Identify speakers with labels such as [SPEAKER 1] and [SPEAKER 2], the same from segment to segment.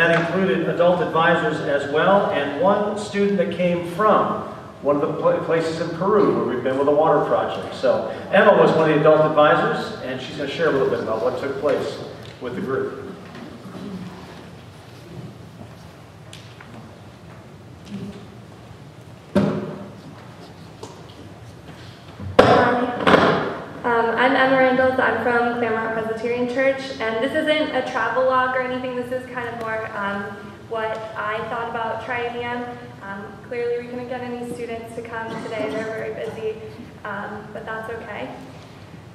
[SPEAKER 1] that included adult advisors as well, and one student that came from one of the places in Peru where we've been with a water project. So Emma was one of the adult advisors, and she's going to share a little bit about what took place with the group.
[SPEAKER 2] I'm Emma Randalls. I'm from Claremont Presbyterian Church, and this isn't a travel log or anything. This is kind of more what I thought about Triennium. Clearly, we couldn't get any students to come today. They're very busy, but that's okay.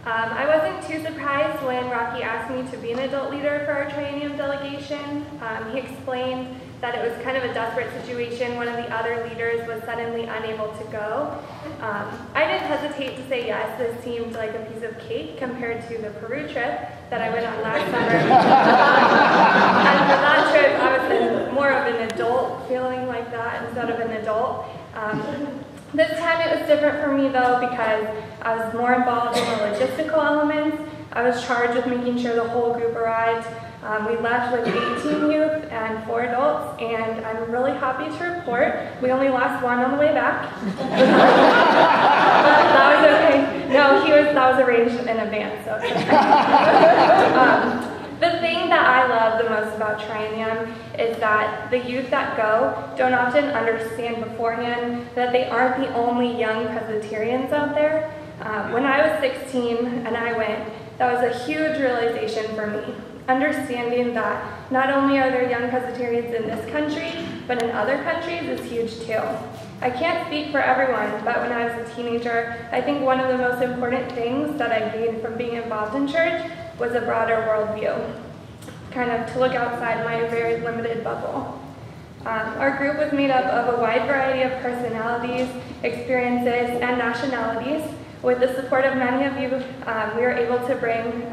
[SPEAKER 2] I wasn't too surprised when Rocky asked me to be an adult leader for our Triennium delegation. He explained that it was kind of a desperate situation. One of the other leaders was suddenly unable to go. I didn't hesitate to say yes. This seemed like a piece of cake compared to the Peru trip that I went on last summer. And for that trip, I was more of an adult feeling like that instead of an adult. This time it was different for me though because I was more involved in the logistical elements. I was charged with making sure the whole group arrived. We left with 18 youth and 4 adults, and I'm really happy to report we only lost 1 on the way back. But that was okay. No, that was arranged in advance. So the thing that I love the most about Triennium is that the youth that go don't often understand beforehand that they aren't the only young Presbyterians out there. When I was 16 and I went, that was a huge realization for me. Understanding that not only are there young Presbyterians in this country, but in other countries is huge too. I can't speak for everyone, but when I was a teenager, I think one of the most important things that I gained from being involved in church was a broader worldview, kind of to look outside my very limited bubble. Our group was made up of a wide variety of personalities, experiences, and nationalities. With the support of many of you, we were able to bring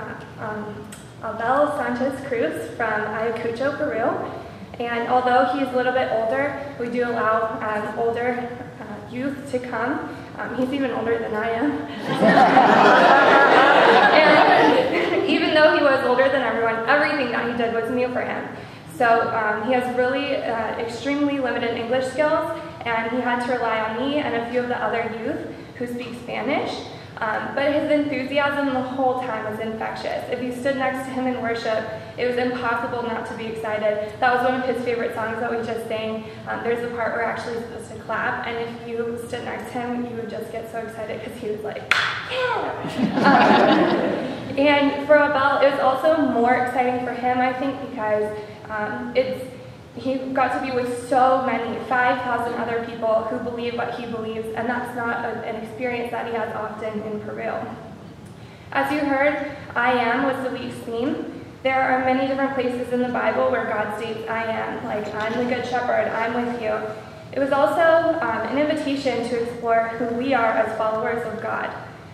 [SPEAKER 2] Abel Sanchez Cruz from Ayacucho, Peru. And although he's a little bit older, we do allow older youth to come. He's even older than I am. And even though he was older than everyone, everything that he did was new for him. So he has really extremely limited English skills, and he had to rely on me and a few of the other youth who speak Spanish. But his enthusiasm the whole time was infectious. If you stood next to him in worship, it was impossible not to be excited. That was one of his favorite songs that we just sang. There's a part where we're actually supposed to clap, and if you stood next to him, you would just get so excited because he was like, yeah! And for Abel, it was also more exciting for him, I think, because he got to be with so many, 5,000 other people who believe what he believes, and that's not an experience that he has often in Peru. As you heard, I am was the week's theme. There are many different places in the Bible where God states, I am, like I'm the good shepherd, I'm with you. It was also an invitation to explore who we are as followers of God.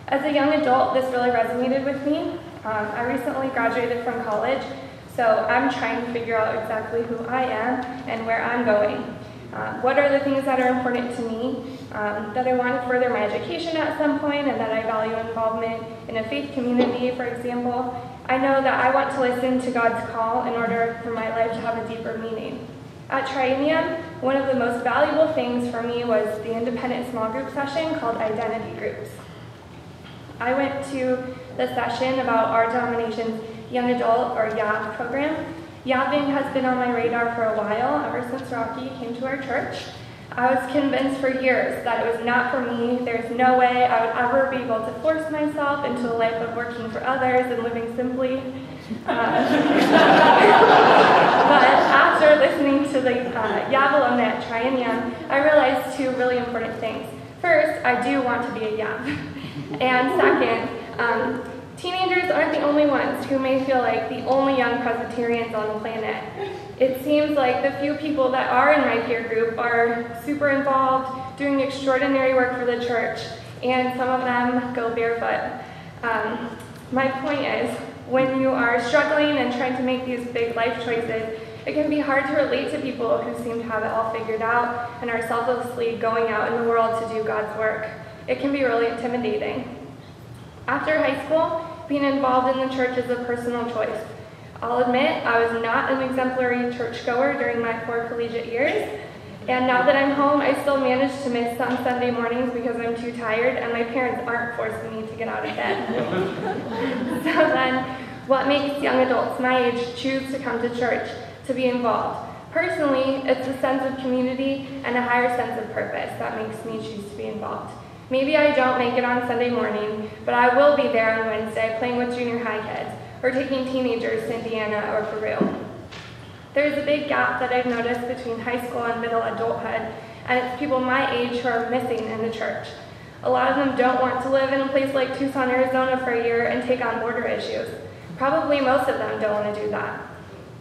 [SPEAKER 2] As a young adult, this really resonated with me. I recently graduated from college, so I'm trying to figure out exactly who I am and where I'm going. What are the things that are important to me, that I want to further my education at some point, and that I value involvement in a faith community, for example. I know that I want to listen to God's call in order for my life to have a deeper meaning. At Triennium, one of the most valuable things for me was the independent small group session called Identity Groups. I went to the session about our denomination's Young Adult, or YAV program. YAVing has been on my radar for a while, ever since Rocky came to our church. I was convinced for years that it was not for me. There's no way I would ever be able to force myself into a life of working for others and living simply. But after listening to the YAV alumni at Triennium, I realized 2 really important things. First, I do want to be a YAV. And second, teenagers aren't the only ones who may feel like the only young Presbyterians on the planet. It seems like the few people that are in my peer group are super involved, doing extraordinary work for the church, and some of them go barefoot. My point is, when you are struggling and trying to make these big life choices, it can be hard to relate to people who seem to have it all figured out and are selflessly going out in the world to do God's work. It can be really intimidating. After high school, being involved in the church is a personal choice. I'll admit I was not an exemplary churchgoer during my 4 collegiate years, and now that I'm home, I still manage to miss some Sunday mornings because I'm too tired and my parents aren't forcing me to get out of bed. So then, what makes young adults my age choose to come to church, to be involved? Personally, it's a sense of community and a higher sense of purpose that makes me choose to be involved. Maybe I don't make it on Sunday morning, but I will be there on Wednesday playing with junior high kids or taking teenagers to Indiana or Peru. There's a big gap that I've noticed between high school and middle adulthood, and it's people my age who are missing in the church. A lot of them don't want to live in a place like Tucson, Arizona for a year and take on border issues. Probably most of them don't want to do that.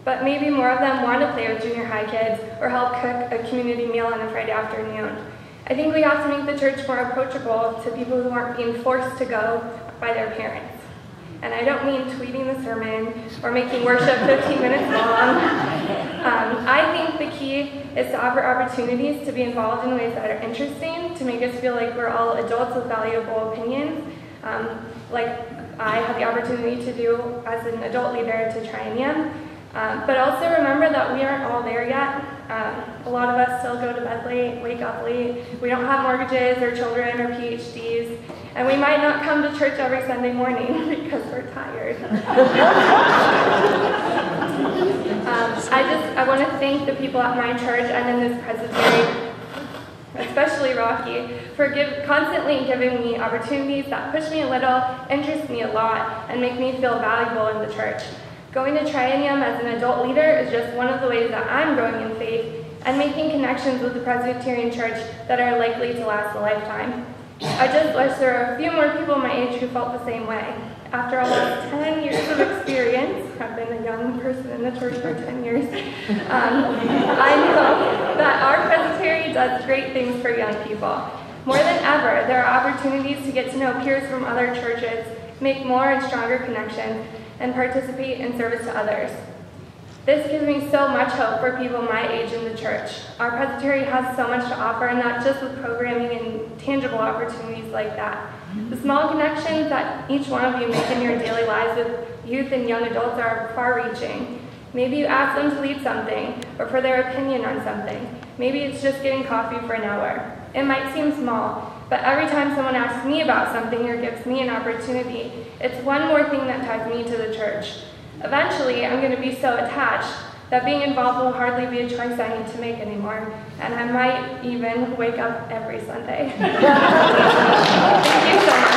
[SPEAKER 2] But maybe more of them want to play with junior high kids or help cook a community meal on a Friday afternoon. I think we have to make the church more approachable to people who aren't being forced to go by their parents. And I don't mean tweeting the sermon or making worship 15 minutes long. I think the key is to offer opportunities to be involved in ways that are interesting, to make us feel like we're all adults with valuable opinions, like I had the opportunity to do as an adult leader to Triennium. But also remember that we aren't all there yet. A lot of us still go to bed late, wake up late. We don't have mortgages or children or PhDs. And we might not come to church every Sunday morning because we're tired. I want to thank the people at my church and in this presbytery, especially Rocky, for constantly giving me opportunities that push me a little, interest me a lot, and make me feel valuable in the church. Going to Triennium as an adult leader is just one of the ways that I'm growing in faith and making connections with the Presbyterian Church that are likely to last a lifetime. I just wish there were a few more people my age who felt the same way. After almost 10 years of experience, I've been a young person in the church for 10 years, I know that our presbytery does great things for young people. More than ever, there are opportunities to get to know peers from other churches, make more and stronger connections, and participate in service to others. This gives me so much hope for people my age in the church. Our presbytery has so much to offer, and not just with programming and tangible opportunities like that. The small connections that each one of you make in your daily lives with youth and young adults are far-reaching. Maybe you ask them to lead something, or for their opinion on something. Maybe it's just getting coffee for an hour. It might seem small, but every time someone asks me about something or gives me an opportunity, it's one more thing that ties me to the church. Eventually, I'm going to be so attached that being involved will hardly be a choice I need to make anymore, and I might even wake up every Sunday. Thank you so much.